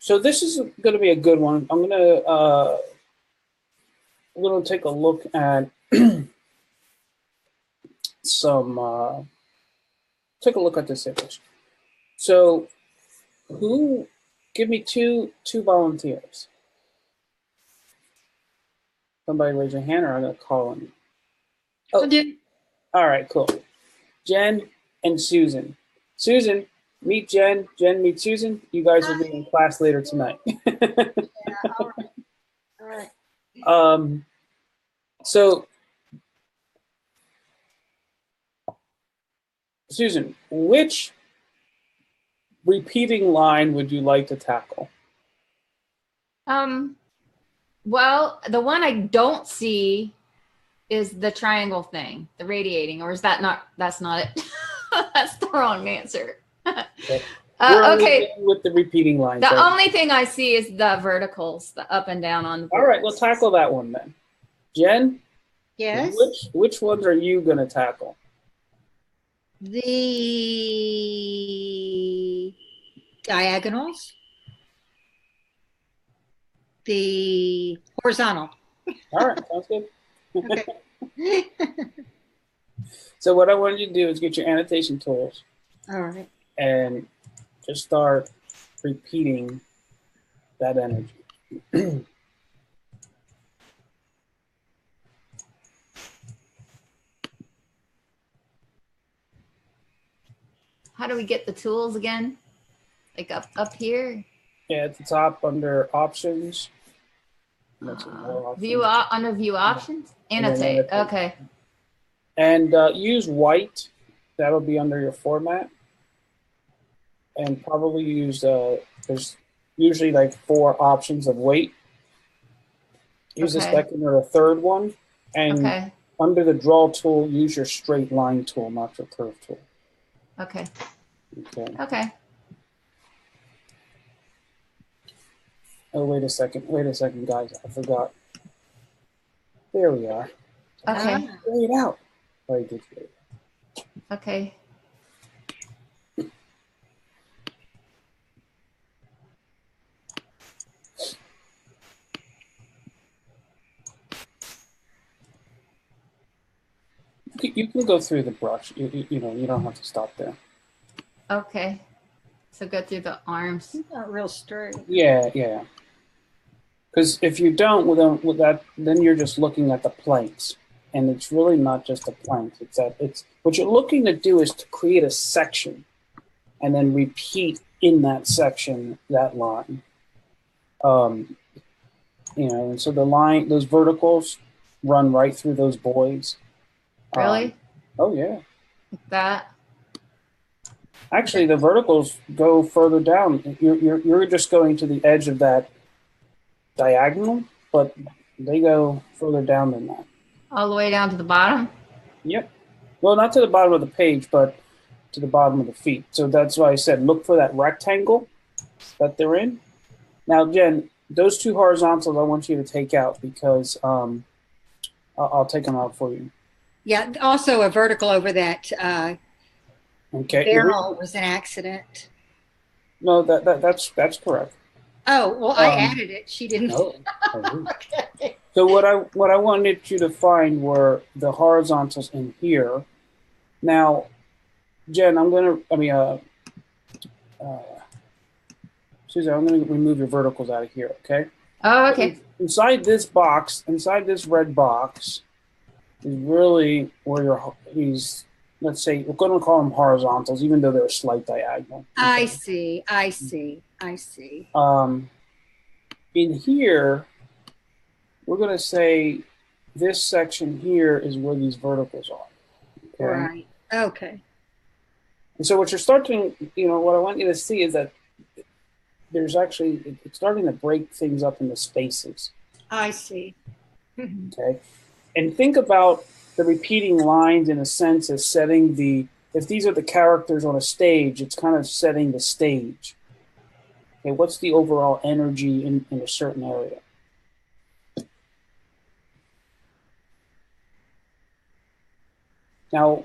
So this is going to be a good one. I'm going to take a look at some. Take a look at this image. So, who? Give me two volunteers. Somebody raise your hand, or I'm going to call on you. Oh, all right, cool. Jen and Susan. Susan, meet Jen. Jen, meet Susan. You guys will be in class later tonight. Yeah, all right. So, Susan, which repeating line would you like to tackle? Well, the one I don't see is the triangle thing, the radiating, or is that not, that's not it? That's the wrong answer. Okay. Okay. With the repeating lines. The only thing I see is the verticals, the up and down on the board. All right, we'll tackle that one then. Jen? Yes? Which ones are you going to tackle? The diagonals. The horizontal. All right, sounds good. Okay. So what I want you to do is get your annotation tools. All right. And just start repeating that energy. How do we get the tools again? Like up here? Yeah, at the top under options. View under view options? Annotate. Okay. And use white. That'll be under your format. And probably use, there's usually like 4 options of weight. Use the second or the third one. And under the draw tool, use your straight line tool, not your curve tool. Okay. Okay. Oh, wait a second, guys. I forgot. There we are. Okay. Lay it out. Oh, you did great. Okay. You can go through the brush. You know, you don't have to stop there. Okay. So go through the arms. Not real straight. Yeah. Because if you don't, then you're just looking at the planks, and it's really not just the planks. It's what you're looking to do is to create a section, and then repeat in that section that line. You know, and so the line, those verticals, run right through those voids. Really? Oh yeah. Like that. Actually, the verticals go further down. You're just going to the edge of that diagonal, but they go further down than that. All the way down to the bottom? Yep. Well, not to the bottom of the page, but to the bottom of the feet. So that's why I said look for that rectangle that they're in. Now, Jen, those 2 horizontals I want you to take out because I'll take them out for you. Yeah, also a vertical over that barrel was an accident. No, that's correct. Oh, well, I added it. She didn't. Oh, Okay. So what I wanted you to find were the horizontals in here. Now, Jen, Susan, I'm going to remove your verticals out of here, okay? Oh, okay. Inside this box, inside this red box, is really where let's say, we're going to call them horizontals, even though they're a slight diagonal. Okay. I see. In here, we're going to say this section here is where these verticals are. Okay? Right. Okay. And so what you're starting, what I want you to see is that there's actually, it's starting to break things up into spaces. I see. Okay. And think about the repeating lines in a sense as setting if these are the characters on a stage, it's kind of setting the stage. Okay, what's the overall energy in a certain area? Now,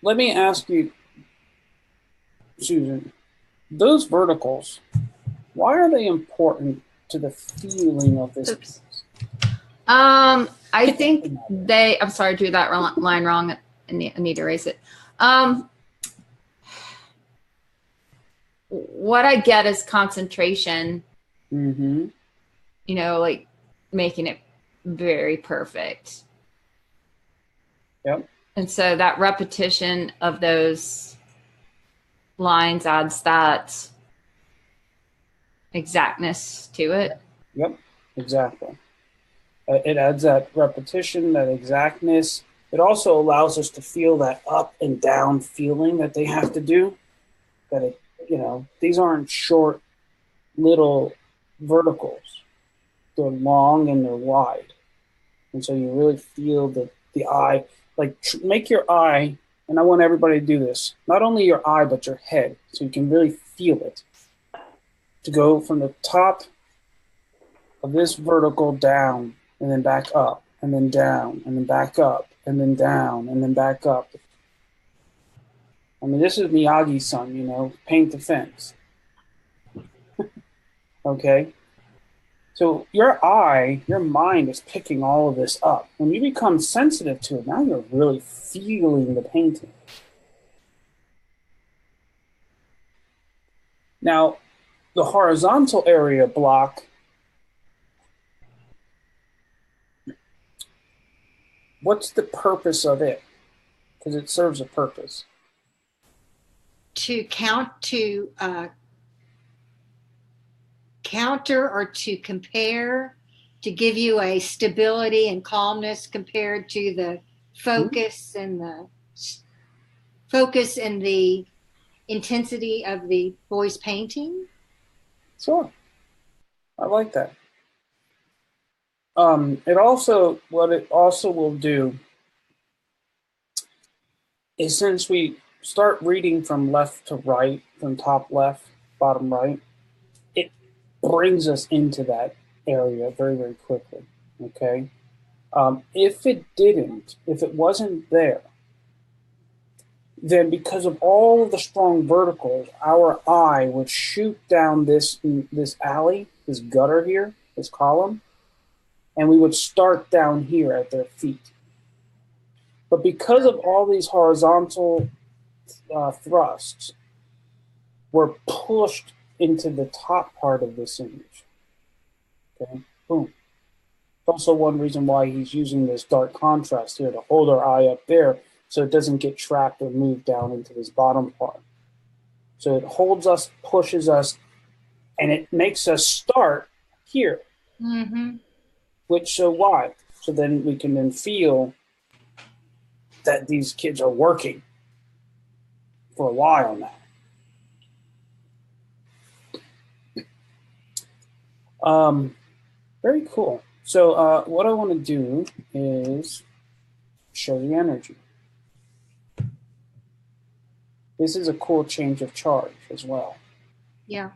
let me ask you, Susan, those verticals, Why are they important to the feeling of this? Oops. I think I'm sorry, I drew that line wrong. I need to erase it. What I get is concentration, Mm-hmm. you know, like making it very perfect. Yep. And so that repetition of those lines adds that exactness to it. Yep, exactly. It adds that repetition, that exactness. It also allows us to feel that up and down feeling that they have to do. That it, you know, these aren't short little verticals. They're long and they're wide. And so you really feel the eye, like make your eye, and I want everybody to do this, not only your eye, but your head, so you can really feel it. To go from the top of this vertical down, and then back up, and then down, and then back up, and then down, and then back up. I mean, this is Miyagi's son, you know, paint the fence. Okay? So your eye, your mind is picking all of this up. When you become sensitive to it, now you're really feeling the painting. Now, the horizontal area block, what's the purpose of it? Because it serves a purpose. To counter or to compare, to give you a stability and calmness compared to the focus and the intensity of the boy's painting. Sure. I like that. What it also will do is, since we start reading from left to right, from top left, bottom right, it brings us into that area very, very quickly. Okay. If it wasn't there, then because of all of the strong verticals, our eye would shoot down this alley, this gutter here, this column, and we would start down here at their feet. But because of all these horizontal thrusts, we're pushed into the top part of this image. Okay, boom. Also one reason why he's using this dark contrast here to hold our eye up there so it doesn't get trapped or moved down into this bottom part. So it holds us, pushes us, and it makes us start here. Mm-hmm. Why? So then we can then feel that these kids are working for a while now. Very cool. So what I want to do is show the energy. This is a cool change of charge as well. Yeah.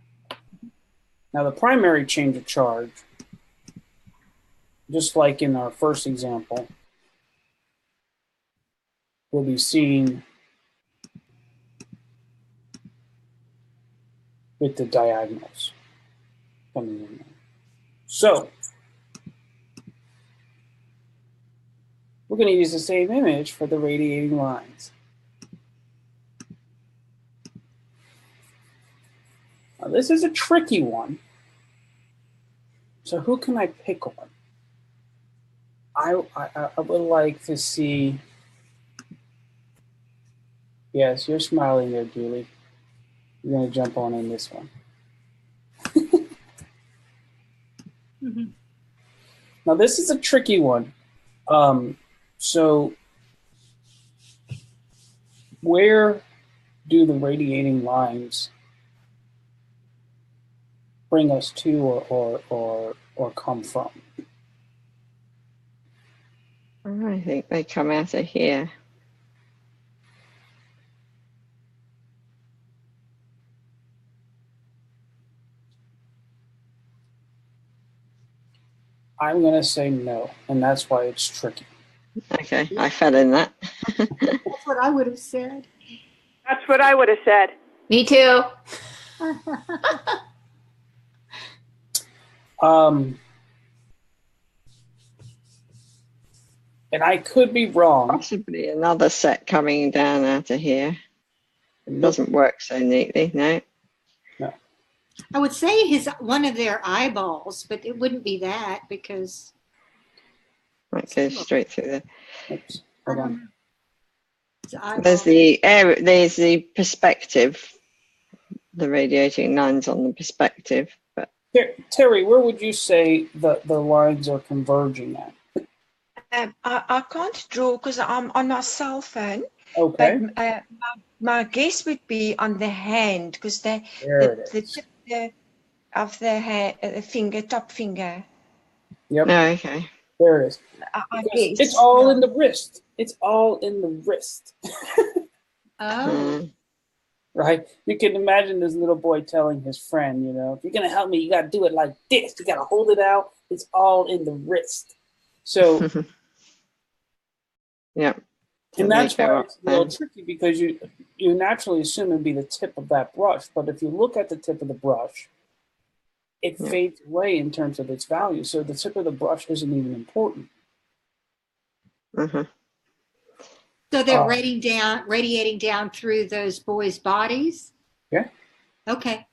Now the primary change of charge, just like in our first example, will be seen with the diagonals coming in there. So we're going to use the same image for the radiating lines. Now, this is a tricky one. So who can I pick on? I would like to see. Yes, you're smiling there, Julie. You're going to jump on in this one. Mm-hmm. Now, this is a tricky one. So where do the radiating lines bring us to or come from? I think they come out of here. I'm going to say no, and that's why it's tricky. Okay, I fell in that. That's what I would have said. That's what I would have said. Me too. And I could be wrong. Possibly another set coming down out of here. It Nope. doesn't work so neatly, no. No. I would say one of their eyeballs, but it wouldn't be that because Might go straight through there. Oops. Hold on. There's the perspective, the radiating lines on the perspective. But Terry, where would you say the lines are converging at? I can't draw because I'm on my cell phone. Okay. But my guess would be on the hand because the tip of the hand, top finger. Yep. oh, okay. There it is. I guess. It's all in the wrist. It's all in the wrist. Oh. Right? You can imagine this little boy telling his friend, you know, if you're going to help me, you got to do it like this. You got to hold it out. It's all in the wrist. So, yeah. and that's why it's a little tricky because you naturally assume it'd be the tip of that brush. But if you look at the tip of the brush, it fades away in terms of its value. So the tip of the brush isn't even important. Uh-huh. So they're radiating down through those boys' bodies? Yeah. Okay.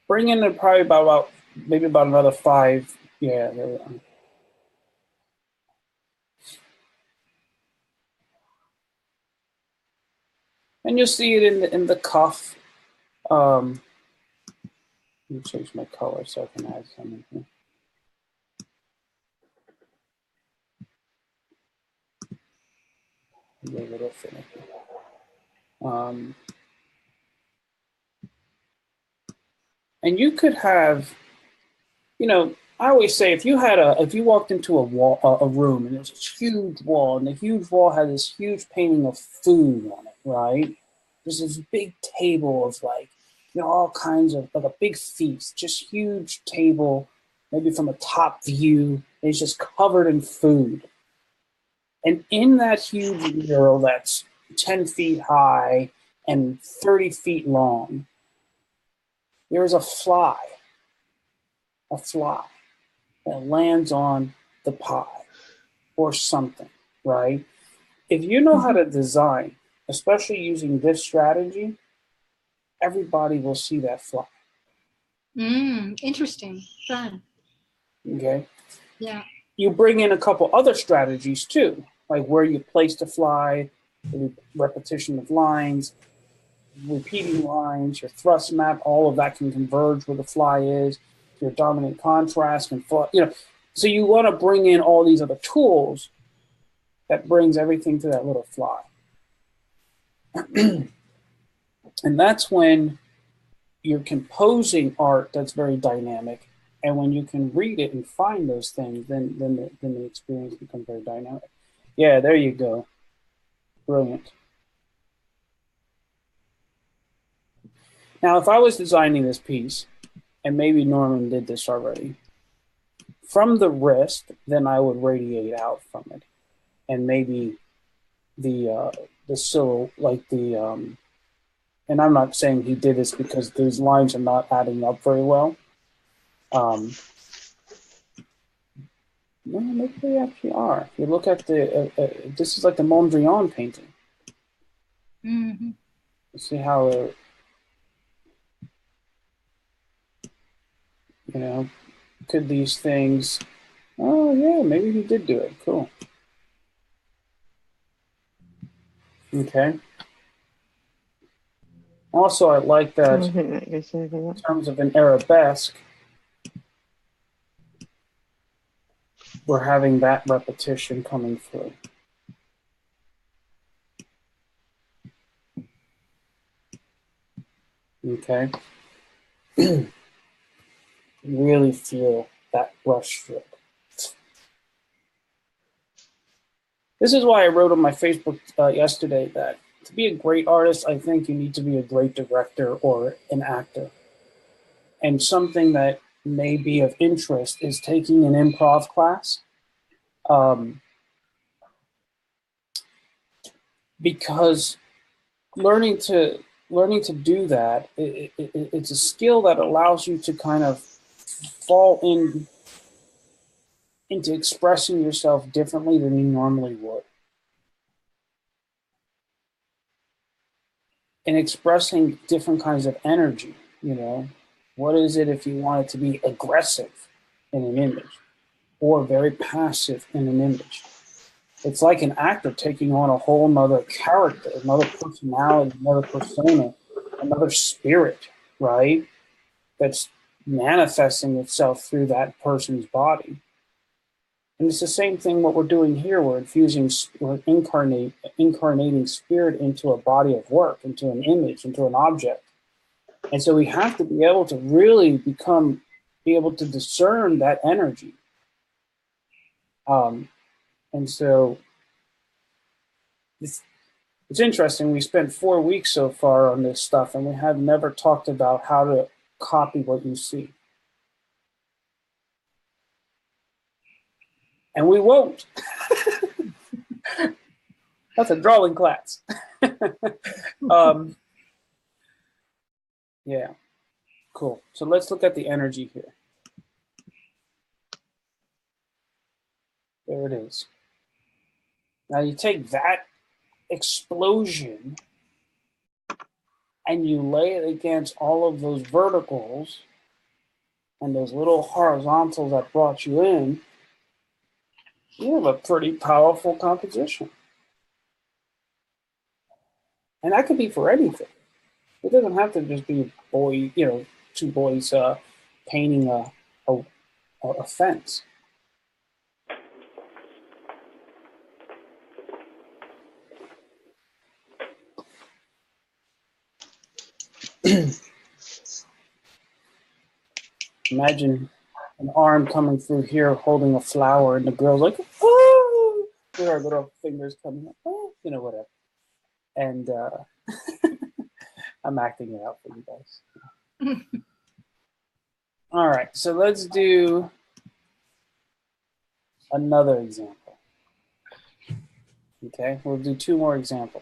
Bring in probably about another 5. Yeah, there we go. And you'll see it in the cuff. Let me change my color so I can add some in here. A little finicky. And you could have, you know, I always say if you walked into a room and there's this huge wall and the huge wall had this huge painting of food on it, right? There's this big table of like, you know, all kinds of like a big feast, just huge table, maybe from a top view. It's just covered in food. And in that huge mural that's 10 feet high and 30 feet long, there's a fly that lands on the pie or something, right? If you know how to design, especially using this strategy, everybody will see that fly. Interesting. Fun. Okay? Yeah. You bring in a couple other strategies too, like where you place the fly, the repetition of lines, repeating lines, your thrust map, all of that can converge where the fly is, your dominant contrast can fly, you know. So you want to bring in all these other tools that brings everything to that little fly. And that's when you're composing art that's very dynamic. And when you can read it and find those things, then the experience becomes very dynamic. Yeah, there you go. Brilliant. Now, if I was designing this piece, and maybe Norman did this already, from the wrist, then I would radiate out from it. And maybe the silhouette, like the, and I'm not saying he did this because these lines are not adding up very well. No, maybe they actually are. If you look at this is like the Mondrian painting. Mm-hmm. See how they're, you know, could these things, oh yeah, maybe he did do it. Cool. Okay. Also, I like that in terms of an arabesque, we're having that repetition coming through. Okay. Really feel that brush stroke. This is why I wrote on my Facebook yesterday that to be a great artist, I think you need to be a great director or an actor. And something that may be of interest is taking an improv class. Because learning to learning to do that, it's a skill that allows you to kind of fall into expressing yourself differently than you normally would. And expressing different kinds of energy, you know. What is it if you want it to be aggressive in an image or very passive in an image? It's like an actor taking on a whole nother character, another personality, another persona, another spirit, right? That's manifesting itself through that person's body. And it's the same thing what we're doing here. We're incarnating spirit into a body of work, into an image, into an object. And so we have to be able to really be able to discern that energy. And so it's interesting. We spent 4 weeks so far on this stuff, and we have never talked about how to copy what you see. And we won't. That's a drawing class. Yeah, cool. So let's look at the energy here. There it is. Now you take that explosion and you lay it against all of those verticals and those little horizontals that brought you in, you have a pretty powerful composition. And that could be for anything. It doesn't have to just be two boys painting a fence. Imagine an arm coming through here holding a flower, and the girl's like, oh, with her little fingers coming up, oh, you know, whatever. And I'm acting it out for you guys. All right, so let's do another example. Okay, we'll do 2 more examples.